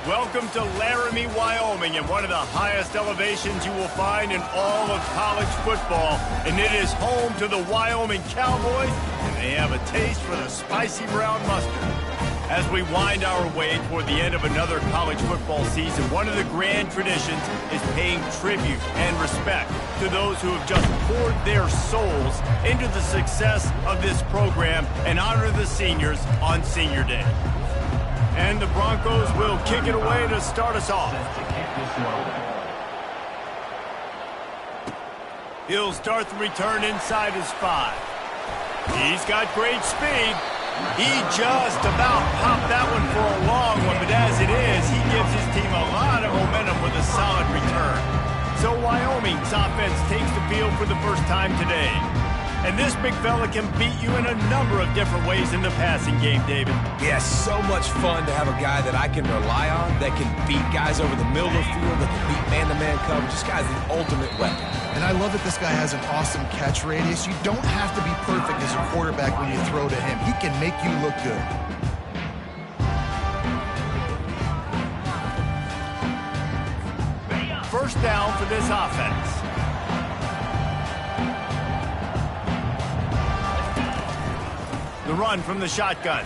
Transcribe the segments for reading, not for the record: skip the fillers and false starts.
Welcome to Laramie, Wyoming, and one of the highest elevations you will find in all of college football. And it is home to the Wyoming Cowboys, and they have a taste for the spicy brown mustard. As we wind our way toward the end of another college football season, one of the grand traditions is paying tribute and respect to those who have just poured their souls into the success of this program and honor the seniors on Senior Day. And the Broncos will kick it away to start us off. He'll start the return inside his 5. He's got great speed. He just about popped that one for a long one, but as it is, he gives his team a lot of momentum with a solid return. So Wyoming's offense takes the field for the first time today. And this big fella can beat you in a number of different ways in the passing game, David. Yes, so much fun to have a guy that I can rely on, that can beat guys over the middle of the field, that can beat man-to-man coverage. This guy's the ultimate weapon. And I love that this guy has an awesome catch radius. You don't have to be perfect as a quarterback when you throw to him. He can make you look good. First down for this offense. The run from the shotgun.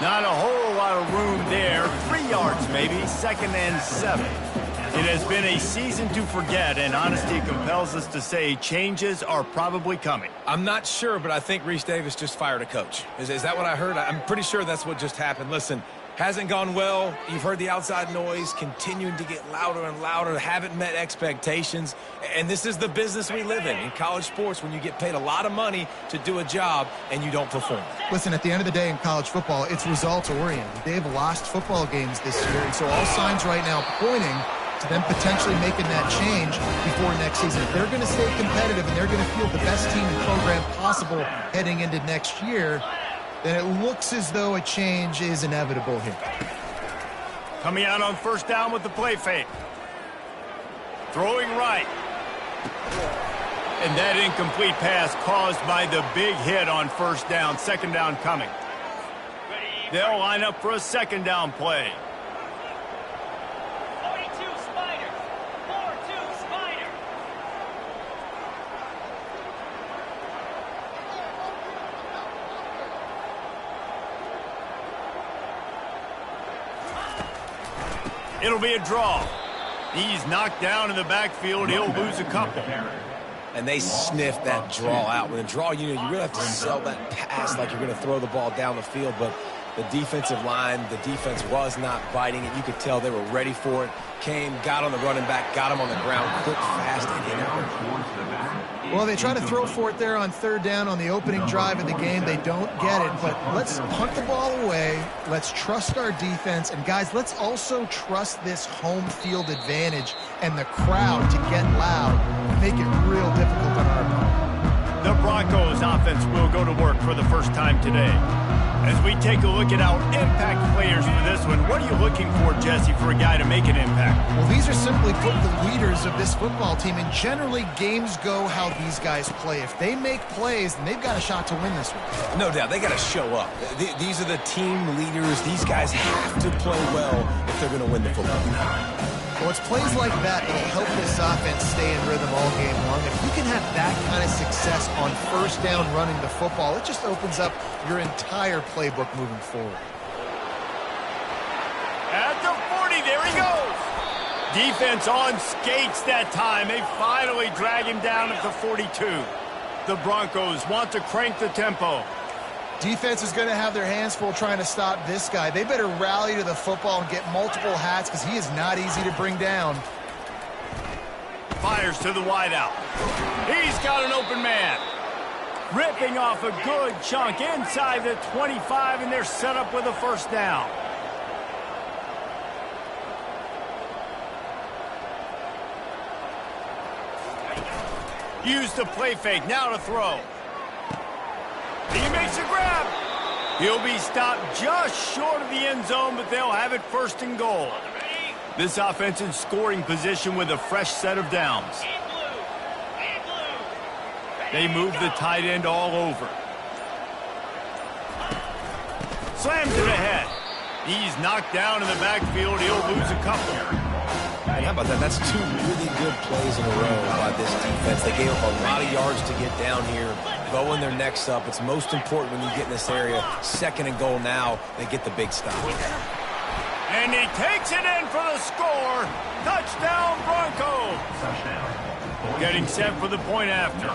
Not a whole lot of room there. 3 yards maybe, 2nd and 7. It has been a season to forget, and honesty compels us to say changes are probably coming. I'm not sure, but I think Reese Davis just fired a coach. Is that what I heard? I'm pretty sure that's what just happened. Listen, hasn't gone well. You've heard the outside noise continuing to get louder and louder. Haven't met expectations. And this is the business we live in college sports, when you get paid a lot of money to do a job and you don't perform. Listen, at the end of the day in college football, it's results-oriented. They've lost football games this year, and so all signs right now pointing to them potentially making that change before next season. If they're going to stay competitive and they're going to field the best team and program possible heading into next year, then it looks as though a change is inevitable here. Coming out on first down with the play fake. Throwing right. And that incomplete pass caused by the big hit on first down. 2nd down coming. They'll line up for a 2nd down play. 42 Spider. 4-2 Spider. It'll be a draw. He's knocked down in the backfield. He'll lose a couple. And they sniff that draw out. When a draw, you really have to sell that pass like you're going to throw the ball down the field. But the defensive line, the defense was not biting it. You could tell they were ready for it. Came, got on the running back, got him on the ground, quick, fast, and get out. Well, they try to throw for it there on 3rd down on the opening drive of the game. They don't get it, but let's punt the ball away. Let's trust our defense. And, guys, let's also trust this home field advantage and the crowd to get loud and make it real difficult on our opponent. The Broncos offense will go to work for the first time today. As we take a look at our impact players for this one, what are you looking for, Jesse, for a guy to make an impact? Well, these are simply put the leaders of this football team, and generally games go how these guys play. If they make plays, then they've got a shot to win this one. No doubt. They got to show up. These are the team leaders. These guys have to play well if they're going to win the football game. Well, it's plays like that that'll help this offense stay in rhythm all game long. If you can have that kind of success on first down running the football, it just opens up your entire playbook moving forward. At the 40, there he goes. Defense on skates that time. They finally drag him down at the 42. The Broncos want to crank the tempo. Defense is going to have their hands full trying to stop this guy. They better rally to the football and get multiple hats because he is not easy to bring down. Fires to the wideout. He's got an open man. Ripping off a good chunk inside the 25, and they're set up with a first down. Use the play fake. Now to throw. He makes a grab. He'll be stopped just short of the end zone, but they'll have it 1st and goal. This offense in scoring position with a fresh set of downs. They move the tight end all over. Slams it ahead. He's knocked down in the backfield. He'll lose a couple. And how about that? That's two really good plays in a row by this defense. They gave up a lot of yards to get down here, bowing their necks up. It's most important when you get in this area. 2nd and goal now. They get the big stop. And he takes it in for the score. Touchdown, Broncos. Getting set for the point after.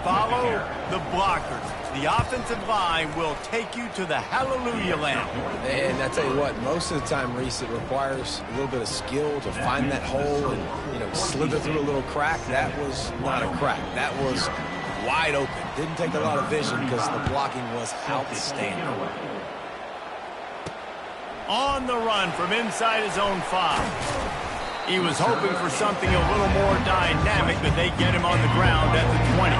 Follow the blockers. The offensive line will take you to the hallelujah land. And I tell you what, most of the time, Reese, it requires a little bit of skill to find that hole and, slither through a little crack. That was not a crack. That was wide open. Didn't take a lot of vision because the blocking was outstanding. On the run from inside his own 5. He was hoping for something a little more dynamic, but they get him on the ground at the 20.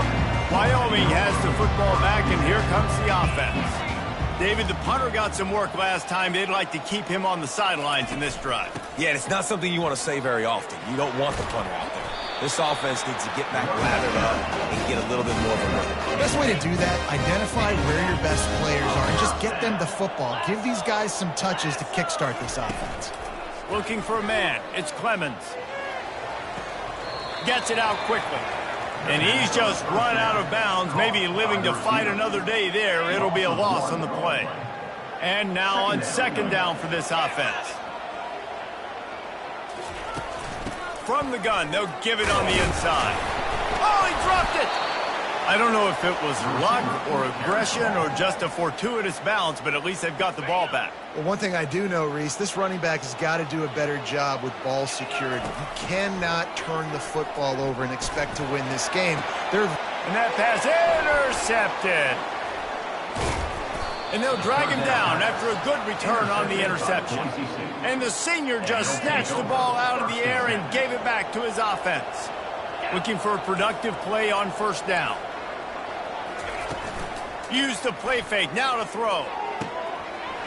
Wyoming has the football back, and here comes the offense. David, the punter got some work last time. They'd like to keep him on the sidelines in this drive. Yeah, and it's not something you want to say very often. You don't want the punter out there. This offense needs to get back lathered up and get a little bit more of a rhythm. The best way to do that, identify where your best players are and just get them the football. Give these guys some touches to kickstart this offense. Looking for a man. It's Clemens. Gets it out quickly. And he's just run out of bounds, maybe living to fight another day there. It'll be a loss on the play. And now on 2nd down for this offense. From the gun, they'll give it on the inside. Oh, he dropped it! I don't know if it was luck or aggression or just a fortuitous bounce, but at least they've got the ball back. Well, one thing I do know, Reese, this running back has got to do a better job with ball security. You cannot turn the football over and expect to win this game. And that pass intercepted. And they'll drag him down after a good return on the interception. And the senior just snatched the ball out of the air and gave it back to his offense. Looking for a productive play on 1st down. Use the play fake, now to throw.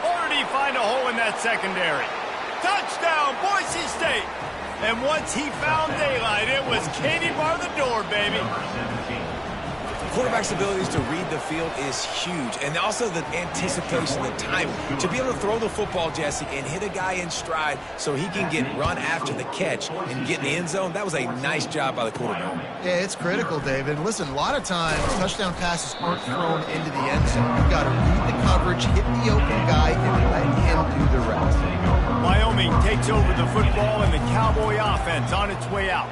Or did he find a hole in that secondary? Touchdown, Boise State! And once he found daylight, it was Katie bar the door, baby. Quarterback's abilities to read the field is huge, and also the anticipation, the time to be able to throw the football, Jesse, and hit a guy in stride so he can get run after the catch and get in the end zone. That was a nice job by the quarterback. Yeah, it's critical, David. And listen, a lot of times touchdown passes aren't thrown into the end zone. You've got to read the coverage, hit the open guy, and let him do the rest. Wyoming takes over the football, and the Cowboy offense on its way out.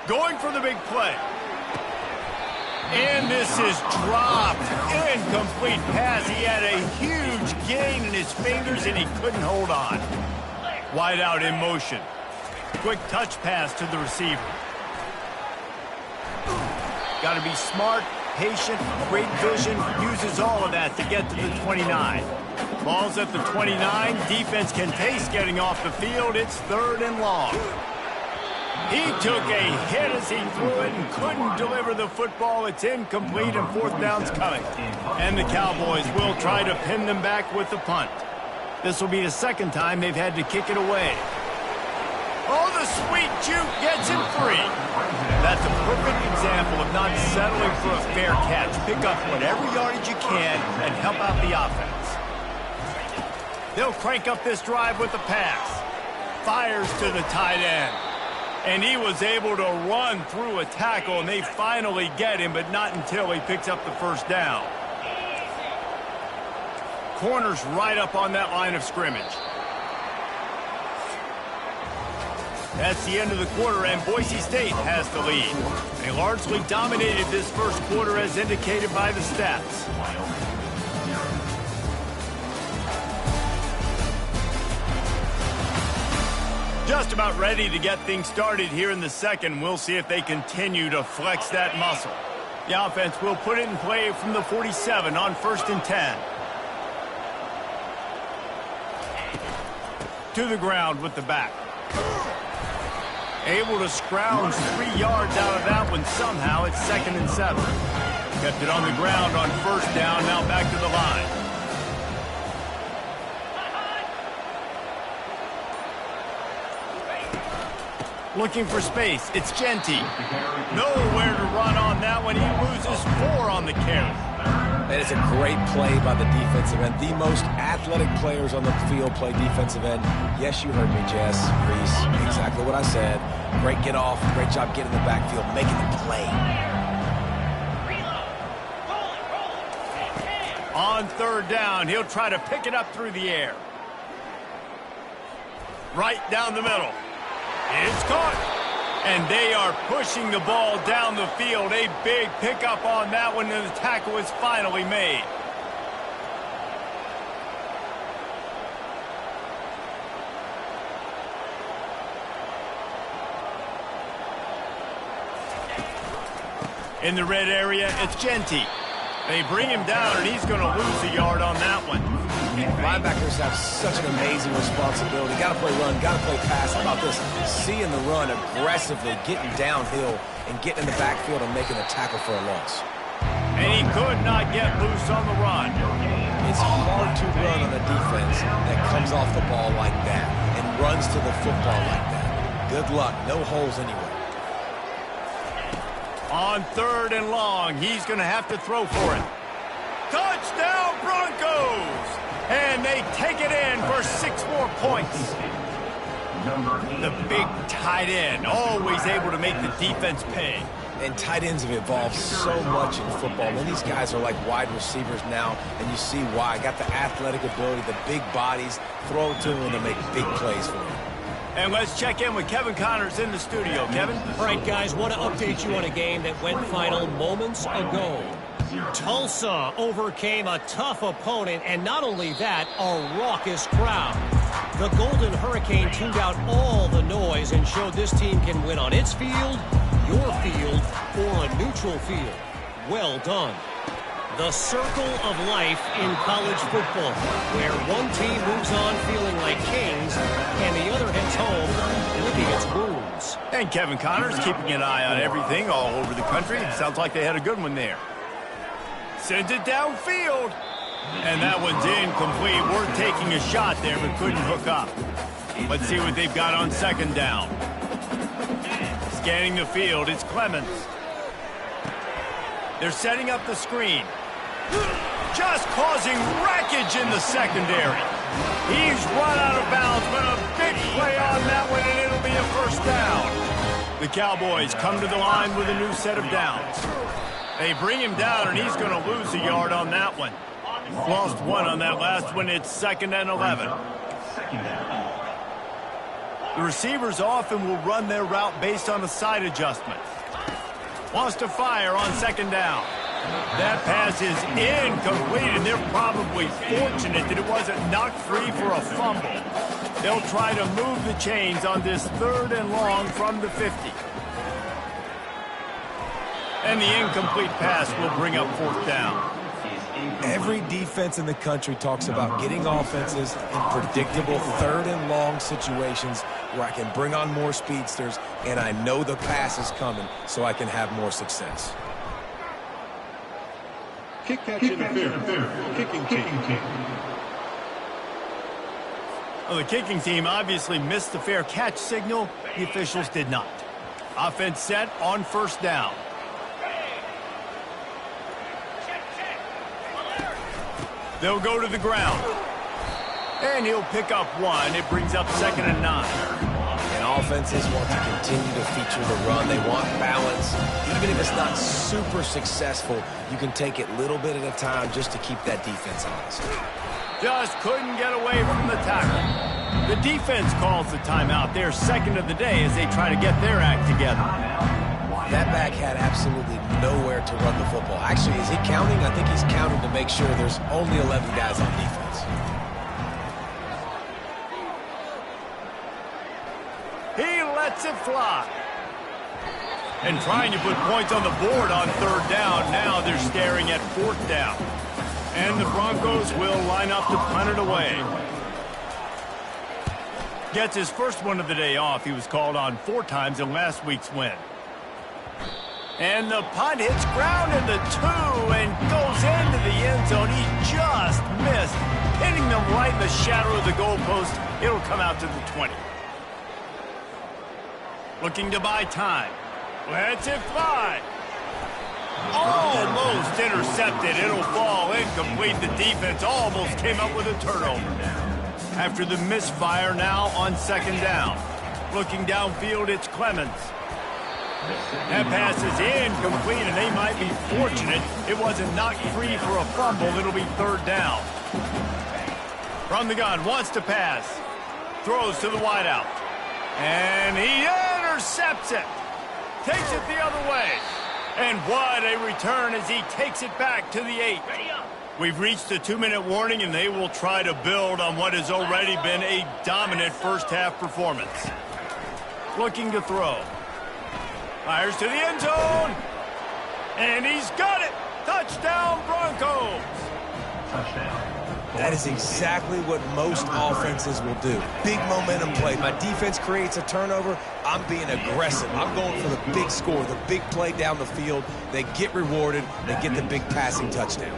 Going for the big play. And this is dropped. Incomplete pass. He had a huge gain in his fingers, and he couldn't hold on. Wide out in motion. Quick touch pass to the receiver. Got to be smart, patient, great vision. Uses all of that to get to the 29. Ball's at the 29. Defense can taste getting off the field. It's 3rd and long. He took a hit as he threw it and couldn't deliver the football. It's incomplete, and 4th down's coming. And the Cowboys will try to pin them back with the punt. This will be the 2nd time they've had to kick it away. Oh, the sweet juke gets him free. That's a perfect example of not settling for a fair catch. Pick up whatever yardage you can and help out the offense. They'll crank up this drive with the pass. Fires to the tight end. And he was able to run through a tackle, and they finally get him, but not until he picks up the 1st down. Corner's right up on that line of scrimmage. That's the end of the quarter, and Boise State has the lead. They largely dominated this 1st quarter as indicated by the stats. Just about ready to get things started here in the 2nd. We'll see if they continue to flex that muscle. The offense will put it in play from the 47 on 1st and 10. To the ground with the back. Able to scrounge 3 yards out of that one somehow. It's 2nd and 7. Kept it on the ground on 1st down, now back to the line. Looking for space. It's Genty. Nowhere to run on that one. He loses 4 on the carry. And it's a great play by the defensive end. The most athletic players on the field play defensive end. Yes, you heard me, Jess, Reese. Exactly what I said. Great get off. Great job getting in the backfield, making the play. On third down, he'll try to pick it up through the air. Right down the middle. It's caught. And they are pushing the ball down the field. A big pickup on that one, and the tackle is finally made. In the red area, it's Genty. They bring him down, and he's going to lose a yard on that one. Linebackers have such an amazing responsibility. Got to play run, got to play pass. How about this? Seeing the run aggressively, getting downhill, and getting in the backfield and making a tackle for a loss. And he could not get loose on the run. It's hard to run on a defense that comes off the ball like that and runs to the football like that. Good luck. No holes anywhere. On third and long, he's going to have to throw for it. Touchdown, Broncos! And they take it in for 6 more points. The big tight end, always able to make the defense pay. And tight ends have evolved so much in football. And these guys are like wide receivers now, and you see why. Got the athletic ability, the big bodies, throw it to them, and they make big plays for them. And let's check in with Kevin Connors in the studio. Kevin? All right, guys, want to update you on a game that went final moments ago. Tulsa overcame a tough opponent, and not only that, a raucous crowd. The Golden Hurricane tuned out all the noise and showed this team can win on its field, your field, or a neutral field. Well done. The circle of life in college football, where one team moves on feeling like kings, and the other heads home licking its wounds. And Kevin Connors keeping an eye on everything all over the country. Sounds like they had a good one there. Sends it downfield. And that one's incomplete. We're taking a shot there, but couldn't hook up. Let's see what they've got on second down. Scanning the field, it's Clemens. They're setting up the screen. Just causing wreckage in the secondary. He's run out of bounds, but a big play on that one, and it'll be a first down. The Cowboys come to the line with a new set of downs. They bring him down, and he's going to lose a yard on that one. Lost one on that last one. It's 2nd and 11. The receivers often will run their route based on a side adjustment. Wants to fire on second down. That pass is incomplete, and they're probably fortunate that it wasn't knocked free for a fumble. They'll try to move the chains on this 3rd and long from the 50. And the incomplete pass will bring up 4th down. Every defense in the country talks about getting offenses in predictable 3rd and long situations where I can bring on more speedsters and I know the pass is coming so I can have more success. Kick catch interference. Kicking team. Well, the kicking team obviously missed the fair catch signal. The officials did not. Offense set on 1st down. They'll go to the ground. And he'll pick up 1. It brings up 2nd and 9. And offenses want to continue to feature the run. They want balance. Even if it's not super successful, you can take it little bit at a time just to keep that defense honest. Just couldn't get away from the tackle. The defense calls the timeout. They're 2nd of the day as they try to get their act together. That back had absolutely nowhere to run the football. Actually, is he counting? I think he's counting to make sure there's only 11 guys on defense. He lets it fly. And trying to put points on the board on 3rd down. Now they're staring at 4th down. And the Broncos will line up to punt it away. Gets his first one of the day off. He was called on 4 times in last week's win. And the punt hits ground at the 2 and goes into the end zone. He just missed, hitting them right in the shadow of the goalpost. It'll come out to the 20. Looking to buy time. Lets it fly. Almost intercepted. It'll fall incomplete. The defense almost came up with a turnover. After the misfire, now on second down. Looking downfield, it's Clemens. That pass is incomplete, and they might be fortunate it wasn't knocked free for a fumble. It'll be third down. From the gun, wants to pass. Throws to the wideout. And he intercepts it. Takes it the other way. And what a return as he takes it back to the 8. We've reached the 2-minute warning, and they will try to build on what has already been a dominant first-half performance. Looking to throw. Fires to the end zone. And he's got it. Touchdown, Broncos. Touchdown. That is exactly what most offenses will do. Big momentum play. My defense creates a turnover. I'm being aggressive. I'm going for the big score, the big play down the field. They get rewarded. They get the big passing touchdown.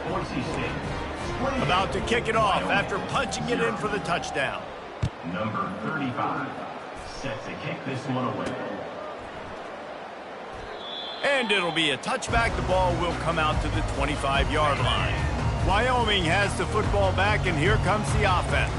About to kick it off after punching it in for the touchdown. Number 35 set to kick this one away. And it'll be a touchback. The ball will come out to the 25-yard line. Wyoming has the football back, and here comes the offense.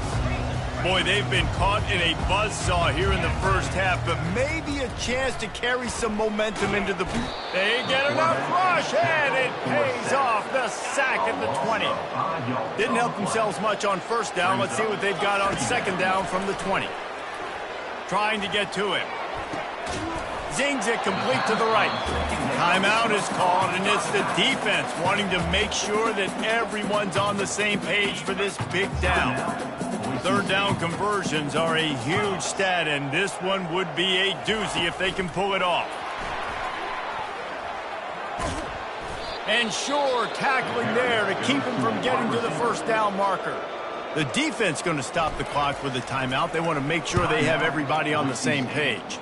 Boy, they've been caught in a buzzsaw here in the first half, but maybe a chance to carry some momentum into the... They get enough rush, and it pays off. The sack at the 20. Didn't help themselves much on first down. Let's see what they've got on second down from the 20. Trying to get to him. Zings it complete to the right. Timeout is called, and it's the defense wanting to make sure that everyone's on the same page for this big down. Third down conversions are a huge stat, and this one would be a doozy if they can pull it off. And sure, tackling there to keep him from getting to the first down marker. The defense going to stop the clock with a timeout. They want to make sure they have everybody on the same page.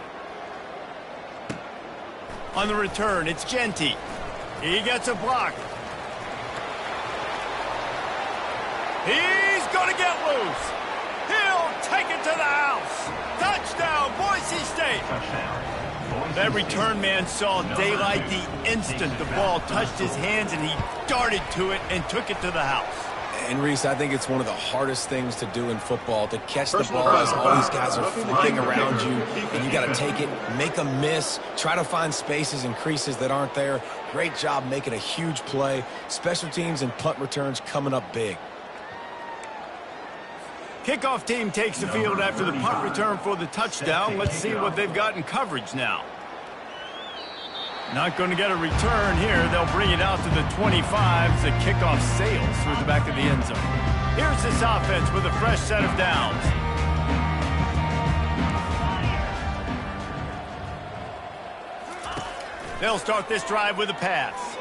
On the return, it's Genty. He gets a block. He's going to get loose. He'll take it to the house. Touchdown, Boise State. That return man saw daylight the instant the ball touched his hands, and he darted to it and took it to the house. And, Reese, I think it's one of the hardest things to do in football, to catch the ball as all these guys are flying around you, and you got to take it, make a miss, try to find spaces and creases that aren't there. Great job making a huge play. Special teams and punt returns coming up big. Kickoff team takes the field after the punt return for the touchdown. Let's see what they've got in coverage now. Not going to get a return here. They'll bring it out to the 25 as the kickoff sails through the back of the end zone. Here's this offense with a fresh set of downs. They'll start this drive with a pass.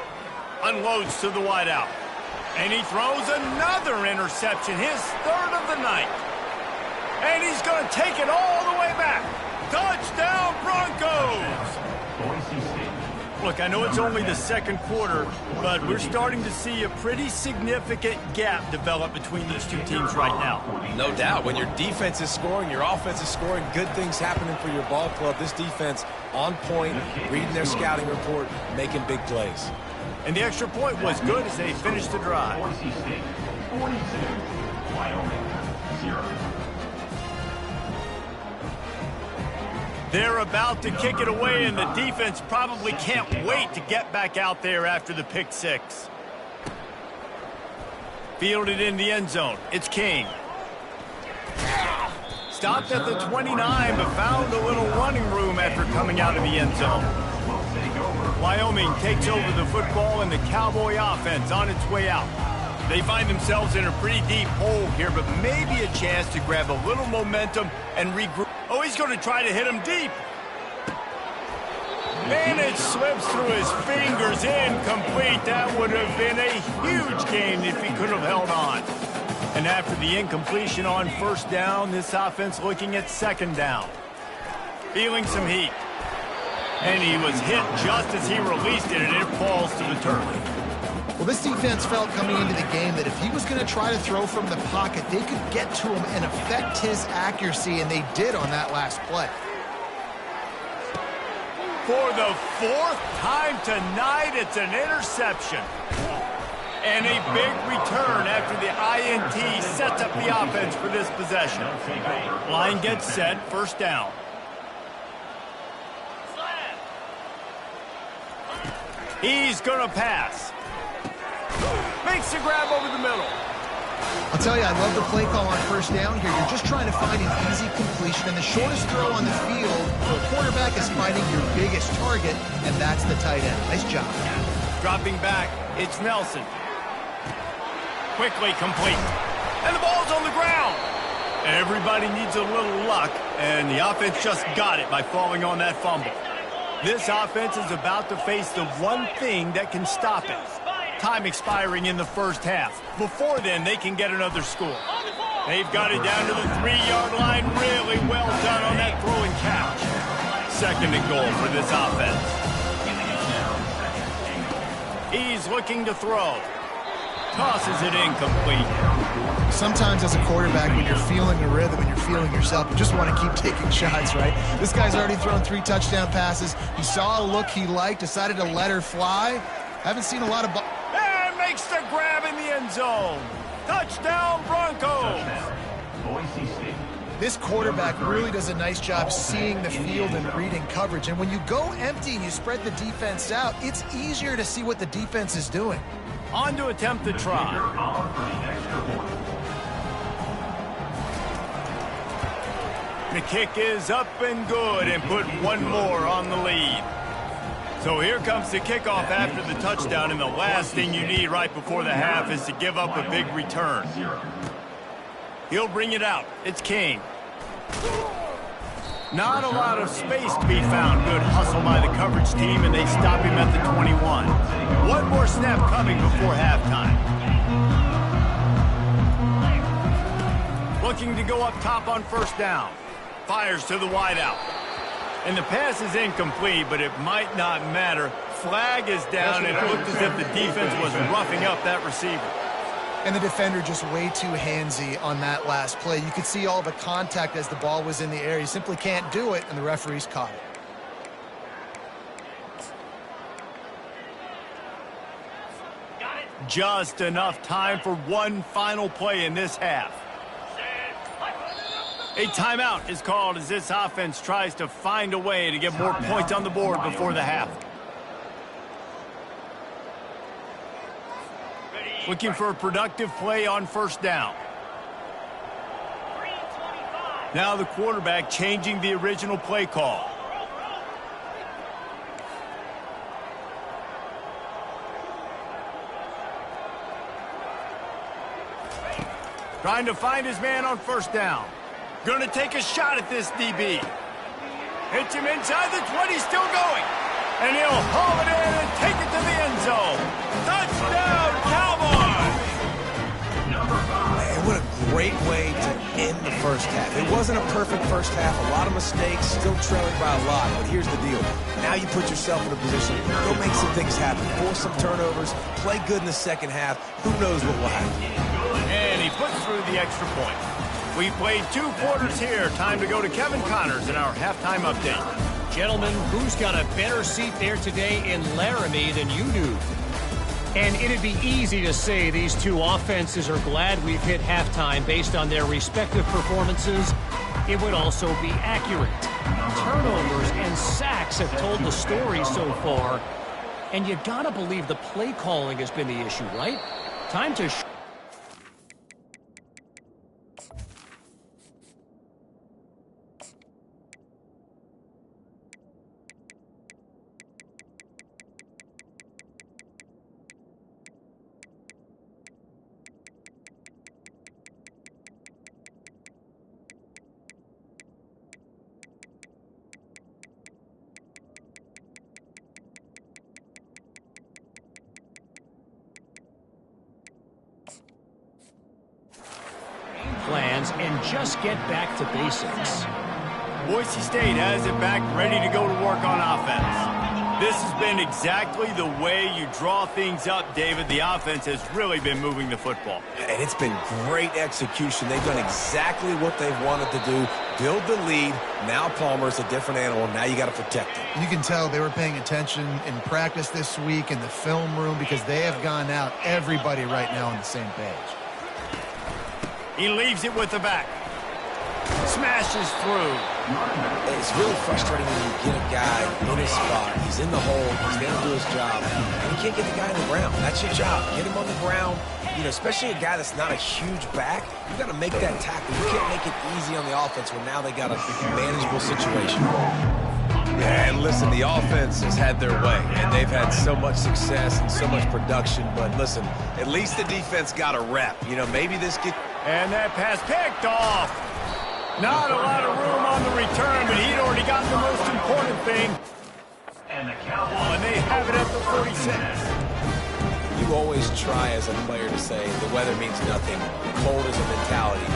Unloads to the wideout. And he throws another interception, his third of the night. And he's going to take it all the way back. Touchdown, Broncos! Look, I know it's only the second quarter, but we're starting to see a pretty significant gap develop between these two teams right now. No doubt. When your defense is scoring, your offense is scoring, good things happening for your ball club. This defense on point, reading their scouting report, making big plays. And the extra point was good as they finished the drive. Boise State 42, Wyoming 0. They're about to kick it away, and the defense probably can't wait to get back out there after the pick six. Fielded in the end zone. It's King. Stopped at the 29, but found a little running room after coming out of the end zone. Wyoming takes over the football, and the Cowboy offense on its way out. They find themselves in a pretty deep hole here, but maybe a chance to grab a little momentum and regroup. Oh, he's going to try to hit him deep. And it slips through his fingers, incomplete. That would have been a huge gain if he could have held on. And after the incompletion on first down, this offense looking at second down. Feeling some heat. And he was hit just as he released it, and it falls to the turf. Well, this defense felt coming into the game that if he was going to try to throw from the pocket, they could get to him and affect his accuracy, and they did on that last play. For the fourth time tonight, it's an interception. And a big return after the INT sets up the offense for this possession. Line gets set, first down. He's going to pass. Makes the grab over the middle. I'll tell you, I love the play call on first down here. You're just trying to find an easy completion, and the shortest throw on the field for a quarterback is finding your biggest target, and that's the tight end. Nice job. Dropping back, it's Nelson. Quickly complete. And the ball's on the ground. Everybody needs a little luck, and the offense just got it by falling on that fumble. This offense is about to face the one thing that can stop it. Time expiring in the first half. Before then, they can get another score. They've got it down to the 3-yard line. Really well done on that throw and catch. Second and goal for this offense. He's looking to throw. Tosses it incomplete. Sometimes as a quarterback, when you're feeling the rhythm and you're feeling yourself, you just want to keep taking shots, right? This guy's already thrown 3 touchdown passes. He saw a look he liked, decided to let her fly. Haven't seen a lot of... And makes the grab in the end zone. Touchdown, Broncos. Boise State. This quarterback really does a nice job seeing the field and reading coverage. And when you go empty and you spread the defense out, it's easier to see what the defense is doing. On to attempt the try. The kick is up and good and put one more on the lead. So here comes the kickoff after the touchdown, and the last thing you need right before the half is to give up a big return. He'll bring it out. It's King. Not a lot of space to be found. Good hustle by the coverage team, and they stop him at the 21. One more snap coming before halftime. Looking to go up top on first down. Fires to the wideout. And the pass is incomplete, but it might not matter. Flag is down, and it looked as if the defense was roughing up that receiver. And the defender just way too handsy on that last play. You could see all the contact as the ball was in the air. You simply can't do it, and the referees caught it. Just enough time for one final play in this half. A timeout is called as this offense tries to find a way to get more points on the board before the half. Looking for a productive play on first down. Now the quarterback changing the original play call. Trying to find his man on first down. Going to take a shot at this DB. Hits him inside the 20, still going. And he'll haul it in and take it to the end zone. Touchdown, Cowboys! Man, what a great way to end the first half. It wasn't a perfect first half. A lot of mistakes, still trailing by a lot. But here's the deal. Now you put yourself in a position. Go make some things happen. Force some turnovers. Play good in the second half. Who knows what will happen. And he puts through the extra point. We played 2 quarters here. Time to go to Kevin Connors in our halftime update. Gentlemen, who's got a better seat there today in Laramie than you do? And it'd be easy to say these two offenses are glad we've hit halftime based on their respective performances. It would also be accurate. Turnovers and sacks have told the story so far. And you gotta believe the play calling has been the issue, right? Time to... plans and just get back to basics. Boise State has it back, ready to go to work on offense. This has been exactly the way you draw things up, David. The offense has really been moving the football. And it's been great execution. They've done exactly what they've wanted to do. Build the lead. Now Palmer's a different animal. Now you got to protect him. You can tell they were paying attention in practice this week in the film room because they have gone out, everybody right now on the same page. He leaves it with the back. Smashes through. It's really frustrating when you get a guy in his spot. He's in the hole. He's going to do his job. And you can't get the guy on the ground. That's your job. Get him on the ground. You know, especially a guy that's not a huge back. You got to make that tackle. You can't make it easy on the offense when now they got a manageable situation. Yeah, and listen, the offense has had their way, and they've had so much success and so much production. But listen, at least the defense got a rep. You know, maybe this get... And that pass picked off. Not a lot of room on the return, but he'd already got the most important thing. And the Cowboys. And they have it at the 46. You always try as a player to say the weather means nothing. Cold is a mentality.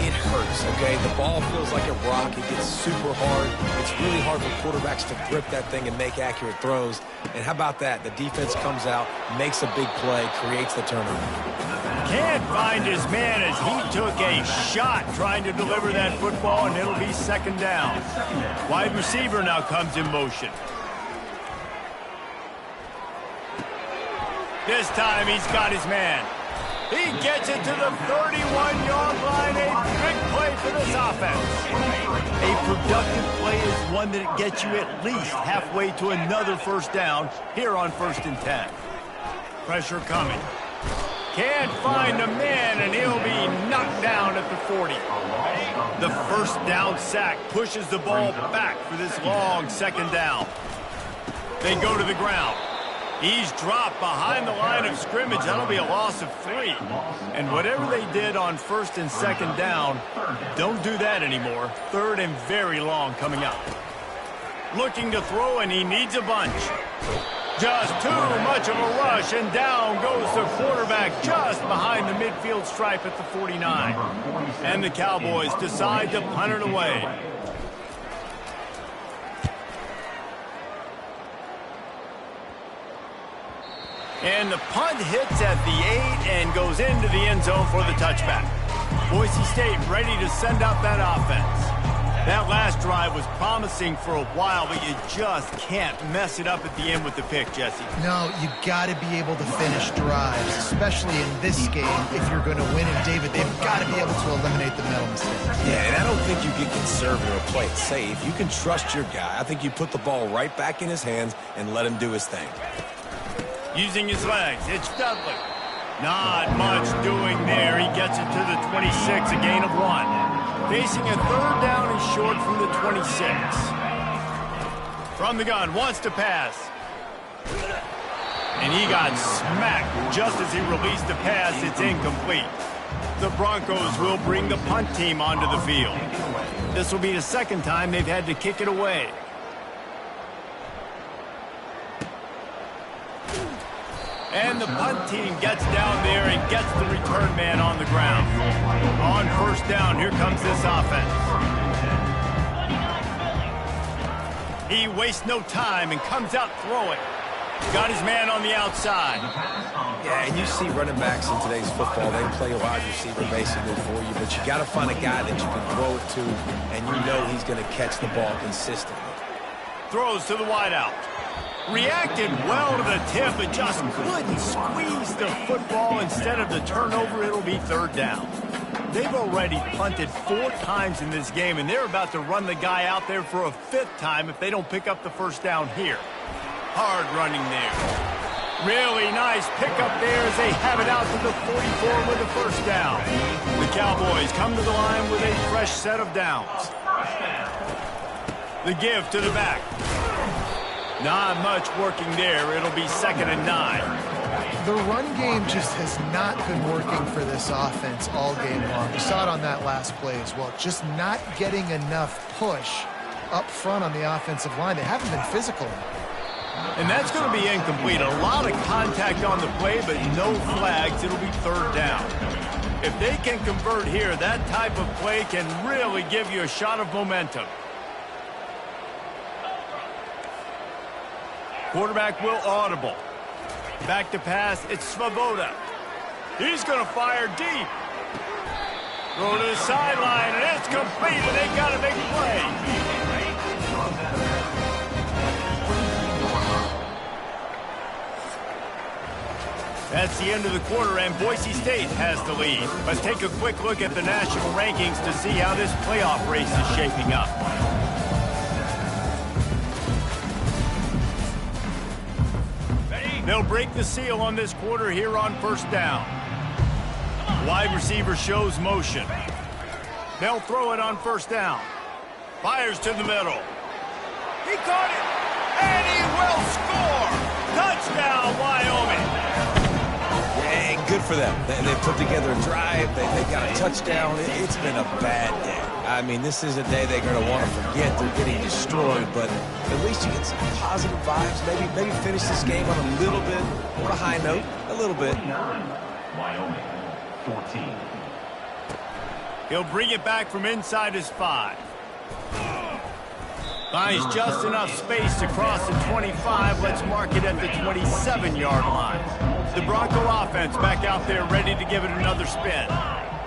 It hurts, okay? The ball feels like a rock. It gets super hard. It's really hard for quarterbacks to grip that thing and make accurate throws. And how about that? The defense comes out, makes a big play, creates the turnover. Can't find his man as he took a shot trying to deliver that football, and it'll be second down. Wide receiver now comes in motion. This time he's got his man. He gets it to the 31-yard line. A big play for this offense. A productive play is one that gets you at least halfway to another first down here on 1st and 10. Pressure coming. Can't find a man, and he'll be knocked down at the 40. The first down sack pushes the ball back for this long second down. They go to the ground. He's dropped behind the line of scrimmage. That'll be a loss of 3. And whatever they did on 1st and 2nd down, don't do that anymore. 3rd and very long coming up. Looking to throw, and he needs a bunch. Just too much of a rush, and down goes the quarterback just behind the midfield stripe at the 49. And the Cowboys decide to punt it away. And the punt hits at the 8 and goes into the end zone for the touchback. Boise State ready to send out that offense. That last drive was promising for a while, but you just can't mess it up at the end with the pick, Jesse. No, you got to be able to finish drives, especially in this game. If you're going to win, and David, they've got to be able to eliminate the mental mistakes. Yeah, and I don't think you get conservative or play it safe. You can trust your guy. I think you put the ball right back in his hands and let him do his thing. Using his legs, it's Dudley. Not much doing there. He gets it to the 26, a gain of 1. Facing a 3rd down and short from the 26. From the gun, wants to pass. And he got smacked just as he released the pass. It's incomplete. The Broncos will bring the punt team onto the field. This will be the 2nd time they've had to kick it away. And the punt team gets down there and gets the return man on the ground. On 1st down, here comes this offense. He wastes no time and comes out throwing. Got his man on the outside. Yeah, and you see running backs in today's football, they play a wide receiver basically for you, but you got to find a guy that you can throw it to, and you know he's going to catch the ball consistently. Throws to the wideout. Reacted well to the tip, but just couldn't squeeze the football. Instead of the turnover, it'll be 3rd down. They've already punted 4 times in this game, and they're about to run the guy out there for a 5th time if they don't pick up the 1st down here. Hard running there. Really nice pickup there as they have it out to the 44 with the 1st down. The Cowboys come to the line with a fresh set of downs. The give to the back. Not much working there. It'll be 2nd and 9. The run game just has not been working for this offense all game long. We saw it on that last play as well. Just not getting enough push up front on the offensive line. They haven't been physical. And that's going to be incomplete. A lot of contact on the play, but no flags. It'll be 3rd down. If they can convert here, that type of play can really give you a shot of momentum. Quarterback will audible. Back to pass, it's Svoboda. He's going to fire deep. Throw to the sideline, and it's complete, and they got a big play. That's the end of the quarter, and Boise State has the lead. Let's take a quick look at the national rankings to see how this playoff race is shaping up. They'll break the seal on this quarter here on first down. Wide receiver shows motion. They'll throw it on first down. Fires to the middle. He caught it, and he will score. Touchdown, Wyoming. And good for them. They put together a drive. They got a touchdown. It's been a bad day. I mean, this is a day they're going to want to forget. They're getting destroyed, but at least you get some positive vibes. Maybe finish this game on a little bit, on a high note, a little bit. Wyoming, 14. He'll bring it back from inside his 5. Finds just enough space to cross the 25. Let's mark it at the 27-yard line. The Bronco offense back out there ready to give it another spin.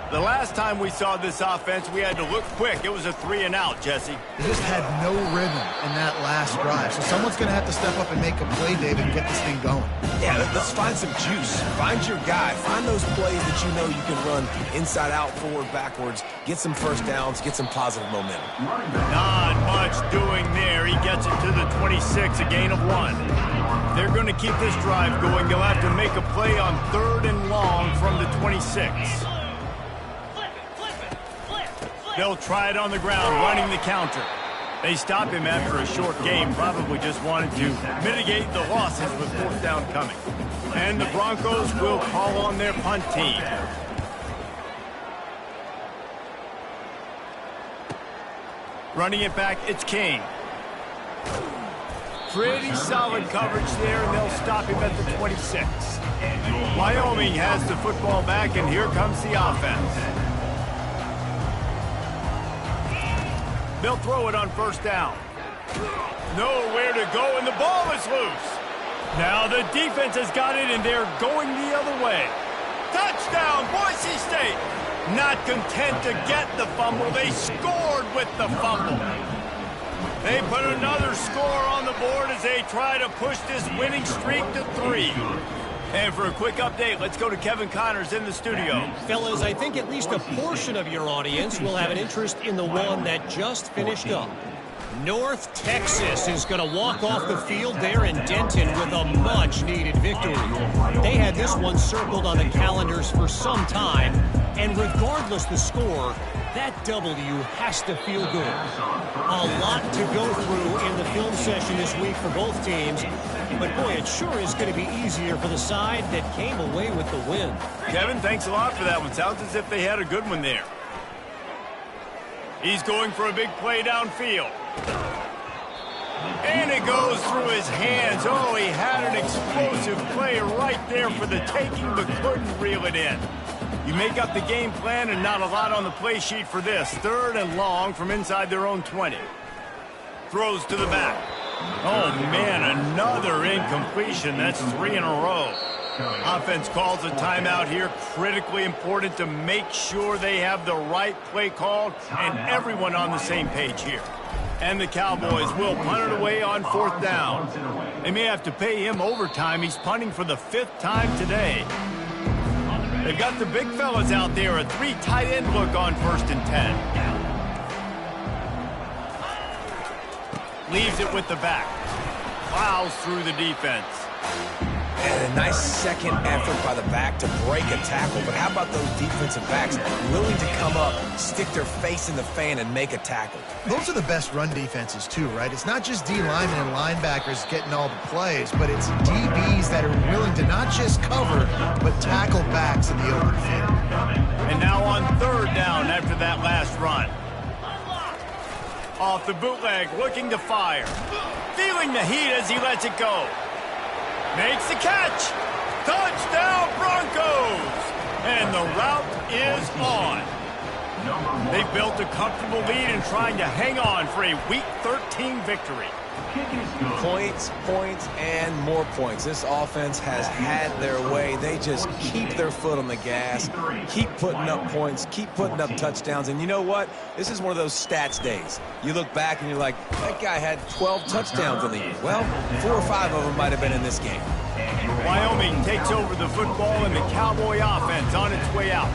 The last time we saw this offense, we had to look quick. It was a 3-and-out, Jesse. They just had no rhythm in that last drive. So someone's going to have to step up and make a play, David, and get this thing going. Yeah, let's find some juice. Find your guy. Find those plays that you know you can run inside out, forward, backwards. Get some first downs. Get some positive momentum. Not much doing there. He gets it to the 26, a gain of 1. They're going to keep this drive going. They'll have to make a play on 3rd and long from the 26. They'll try it on the ground, running the counter. They stop him after a short game, probably just wanted to mitigate the losses with 4th down coming. And the Broncos will call on their punt team. Running it back, it's King. Pretty solid coverage there, and they'll stop him at the 26. Wyoming has the football back, and here comes the offense. They'll throw it on first down. Nowhere to go, and the ball is loose. Now the defense has got it, and they're going the other way. Touchdown, Boise State! Not content to get the fumble, they scored with the fumble. They put another score on the board as they try to push this winning streak to 3. And for a quick update, let's go to Kevin Connors in the studio. Fellas, I think at least a portion of your audience will have an interest in the one that just finished up. North Texas is going to walk off the field there in Denton with a much-needed victory. They had this one circled on the calendars for some time, and regardless the score, that W has to feel good. A lot to go through in the film session this week for both teams, but boy, it sure is going to be easier for the side that came away with the win. Kevin, thanks a lot for that one. Sounds as if they had a good one there. He's going for a big play downfield. And it goes through his hands. Oh, he had an explosive play right there for the taking, but couldn't reel it in. You make up the game plan and not a lot on the play sheet for this. 3rd and long from inside their own 20. Throws to the back. Oh, man, another incompletion. That's 3 in a row. Offense calls a timeout here. Critically important to make sure they have the right play called and everyone on the same page here. And the Cowboys will punt it away on 4th down. They may have to pay him overtime. He's punting for the 5th time today. They've got the big fellas out there. A 3 tight end look on 1st and 10. Leaves it with the back. Plows through the defense. And a nice second effort by the back to break a tackle. But how about those defensive backs willing to come up, stick their face in the fan, and make a tackle? Those are the best run defenses, too, right? It's not just D linemen and linebackers getting all the plays, but it's DBs that are willing to not just cover, but tackle backs in the open field. And now on 3rd down after that last run. Off the bootleg, looking to fire. Feeling the heat as he lets it go. Makes the catch. Touchdown, Broncos! And the route is on. They've built a comfortable lead and trying to hang on for a Week 13 victory. Kick is good. Points, points, and more points. This offense has had their way. They just keep their foot on the gas, keep putting up points, keep putting up touchdowns. And you know what? This is one of those stats days. You look back and you're like, that guy had 12 touchdowns in the year. Well, 4 or 5 of them might have been in this game. Wyoming takes over the football and the Cowboy offense on its way out.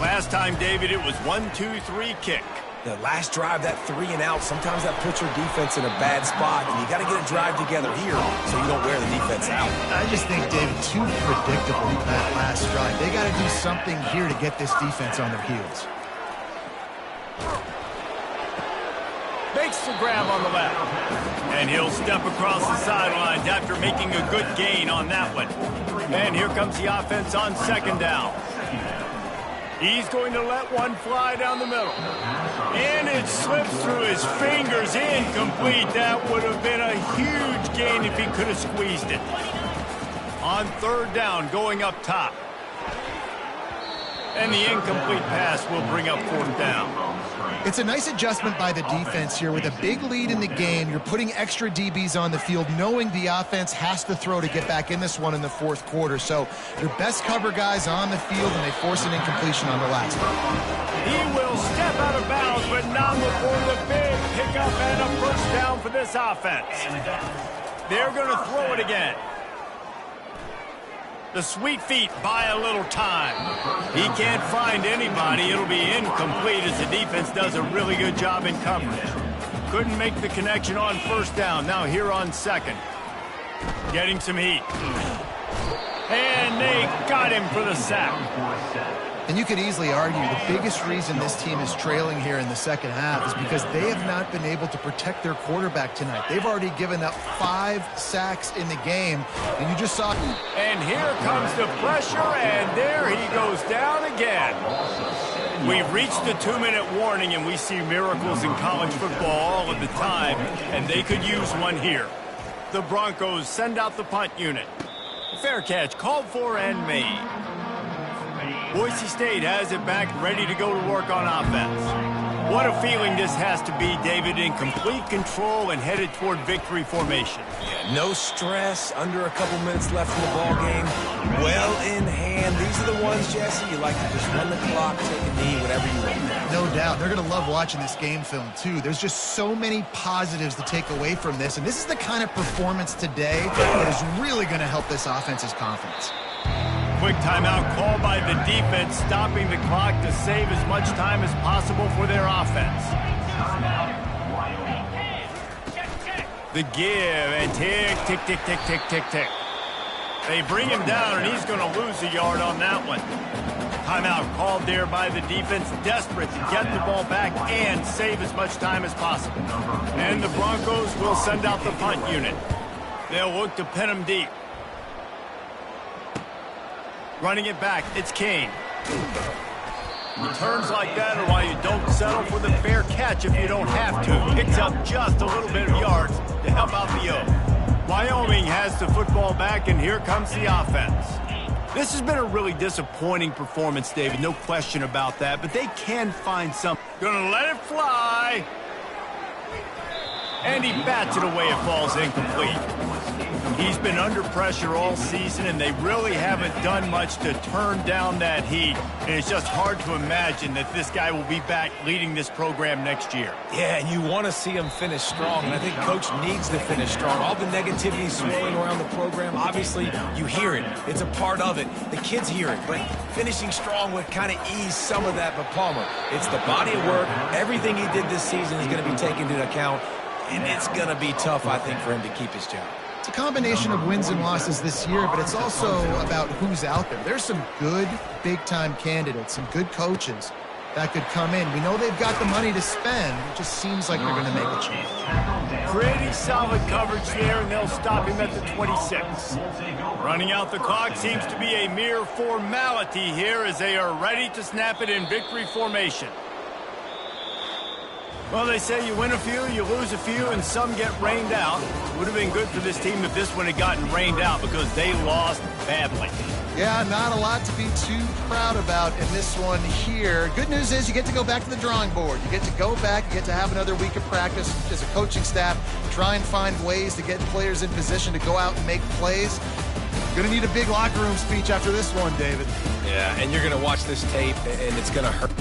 Last time, David, it was 1-2-3 kick. The last drive, that 3 and out, sometimes that puts your defense in a bad spot, and you got to get a drive together here so you don't wear the defense out. I just think, David, too predictable that last drive. They got to do something here to get this defense on their heels. Makes the grab on the left. And he'll step across the sidelines after making a good gain on that one. And here comes the offense on second down. He's going to let one fly down the middle. And it slips through his fingers, incomplete. That would have been a huge gain if he could have squeezed it. On third down, going up top. And the incomplete pass will bring up fourth down. It's a nice adjustment by the defense here. With a big lead in the game, you're putting extra DBs on the field, knowing the offense has to throw to get back in this one in the fourth quarter. So your best cover guys on the field, and they force an incompletion on the last one. He will step out of bounds, but not before the big pickup and a first down for this offense. They're going to throw it again. The sweet feet buy a little time. He can't find anybody. It'll be incomplete as the defense does a really good job in coverage. Couldn't make the connection on first down. Now here on second. Getting some heat. And they got him for the sack. And you could easily argue the biggest reason this team is trailing here in the second half is because they have not been able to protect their quarterback tonight. They've already given up 5 sacks in the game, and you just saw... And here comes the pressure, and there he goes down again. We've reached the 2-minute warning, and we see miracles in college football all of the time, and they could use one here. The Broncos send out the punt unit. Fair catch called for and made. Boise State has it back, ready to go to work on offense. What a feeling this has to be, David, in complete control and headed toward victory formation. Yeah, no stress, under a couple minutes left in the ball game. Well in hand. These are the ones, Jesse, you like to just run the clock, take a knee, whatever you want. No doubt. They're going to love watching this game film, too. There's just so many positives to take away from this, and this is the kind of performance today that is really going to help this offense's confidence. Quick timeout called by the defense, stopping the clock to save as much time as possible for their offense. The give, and tick, tick, tick, tick, tick, tick, tick. They bring him down, and he's going to lose a yard on that one. Timeout called there by the defense, desperate to get the ball back and save as much time as possible. And the Broncos will send out the punt unit. They'll look to pin him deep. Running it back, it's King. Returns like that are why you don't settle for the fair catch if you don't have to. Picks up just a little bit of yards to help out the O. Wyoming has the football back, and here comes the offense. This has been a really disappointing performance, David, no question about that, but they can find something. Gonna let it fly. And he bats it away, it falls incomplete. He's been under pressure all season, and they really haven't done much to turn down that heat. And it's just hard to imagine that this guy will be back leading this program next year. Yeah, and you want to see him finish strong, and I think Coach needs to finish strong. All the negativity swirling around the program, obviously, you hear it. It's a part of it. The kids hear it, but finishing strong would kind of ease some of that. But Palmer, it's the body of work. Everything he did this season is going to be taken into account, and it's going to be tough, I think, for him to keep his job. It's a combination of wins and losses this year, but it's also about who's out there. There's some good big-time candidates, some good coaches that could come in. We know they've got the money to spend. It just seems like they're going to make a change. Pretty solid coverage there, and they'll stop him at the 26. Running out the clock seems to be a mere formality here as they are ready to snap it in victory formation. Well, they say you win a few, you lose a few, and some get rained out. Would have been good for this team if this one had gotten rained out because they lost badly. Yeah, not a lot to be too proud about in this one here. Good news is you get to go back to the drawing board. You get to go back, you get to have another week of practice as a coaching staff, try and find ways to get players in position to go out and make plays. Going to need a big locker room speech after this one, David. Yeah, and you're going to watch this tape, and it's going to hurt.